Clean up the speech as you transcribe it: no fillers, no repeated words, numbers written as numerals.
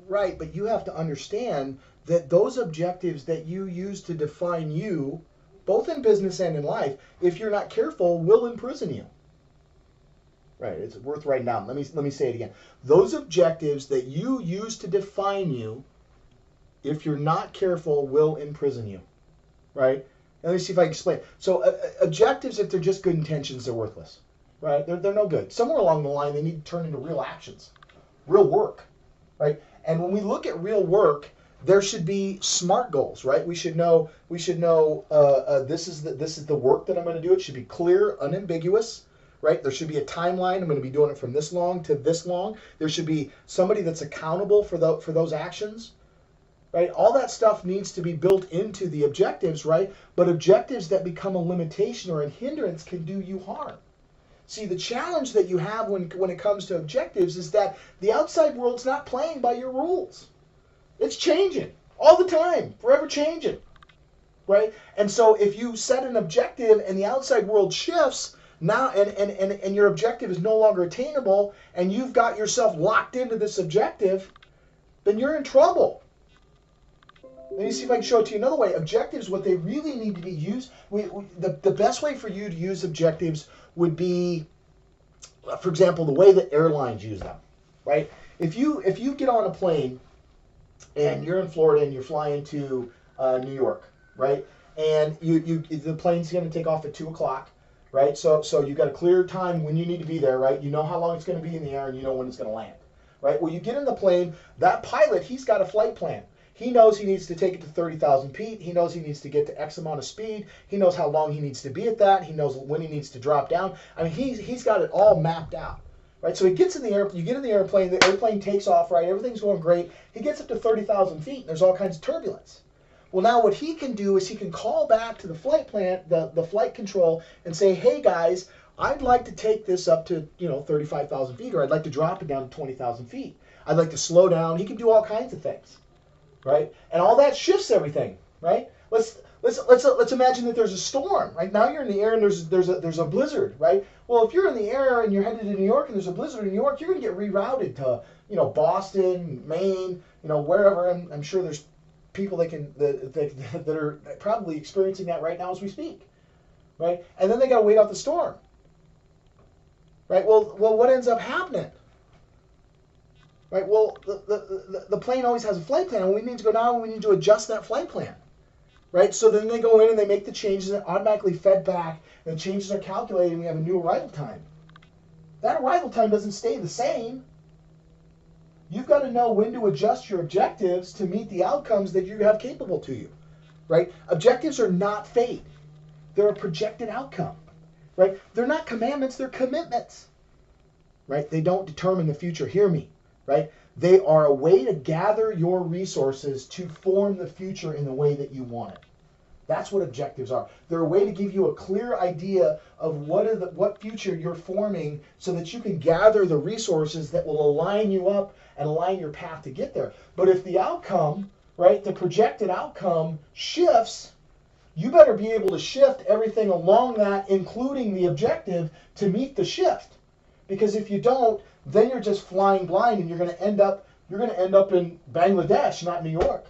Right, but you have to understand that those objectives that you use to define you, both in business and in life, if you're not careful, will imprison you. Right, it's worth writing down. Let me say it again. Those objectives that you use to define you, if you're not careful, will imprison you. Right? Let me see if I can explain. So objectives, if they're just good intentions, they're worthless. Right? They're no good. Somewhere along the line, they need to turn into real actions, real work. Right? And when we look at real work, there should be SMART goals, right? We should know. This is the work that I'm going to do. It should be clear, unambiguous, right? There should be a timeline. I'm going to be doing it from this long to this long. There should be somebody that's accountable for those actions, right? All that stuff needs to be built into the objectives, right? But objectives that become a limitation or a hindrance can do you harm. See, the challenge that you have when it comes to objectives is that the outside world's not playing by your rules. It's changing all the time, forever changing, right? And so if you set an objective and the outside world shifts now, and your objective is no longer attainable, and you've got yourself locked into this objective, then you're in trouble. Let me see if I can show it to you another way. Objectives, what they really need to be used, the best way for you to use objectives would be, for example, the way that airlines use them, right? If you get on a plane and you're in Florida and you're flying to New York, right? And the plane's going to take off at 2 o'clock, right? So you've got a clear time when you need to be there, right? You know how long it's going to be in the air and you know when it's going to land, right? Well, you get in the plane, that pilot, he's got a flight plan. He knows he needs to take it to 30,000 feet. He knows he needs to get to X amount of speed. He knows how long he needs to be at that. He knows when he needs to drop down. I mean, he's got it all mapped out, right? So he gets in the air. You get in the airplane takes off, right? Everything's going great. He gets up to 30,000 feet, and there's all kinds of turbulence. Well, now what he can do is he can call back to the flight plan, the flight control, and say, hey guys, I'd like to take this up to 35,000 feet, or I'd like to drop it down to 20,000 feet. I'd like to slow down. He can do all kinds of things. Right, and all that shifts everything. Right. Let's imagine that there's a storm. Right now, you're in the air and there's a blizzard. Right. Well, if you're in the air and you're headed to New York and there's a blizzard in New York, you're going to get rerouted to Boston, Maine, wherever. I'm sure there's people that are probably experiencing that right now as we speak. Right, and then they got to wait out the storm. Right. Well, what ends up happening? Right. Well, the plane always has a flight plan, and we need to go down and we need to adjust that flight plan. Right. So then they go in and they make the changes and automatically fed back, and the changes are calculated, and we have a new arrival time. That arrival time doesn't stay the same. You've got to know when to adjust your objectives to meet the outcomes that you have capable to you. Right. Objectives are not fate. They're a projected outcome. Right. They're not commandments. They're commitments. Right. They don't determine the future. Hear me. Right? They are a way to gather your resources to form the future in the way that you want it. That's what objectives are. They're a way to give you a clear idea of what future you're forming so that you can gather the resources that will align you up and align your path to get there. But if the outcome, right, the projected outcome shifts, you better be able to shift everything along that, including the objective, to meet the shift. Because if you don't, then you're just flying blind, and you're going to end up in Bangladesh, not New York.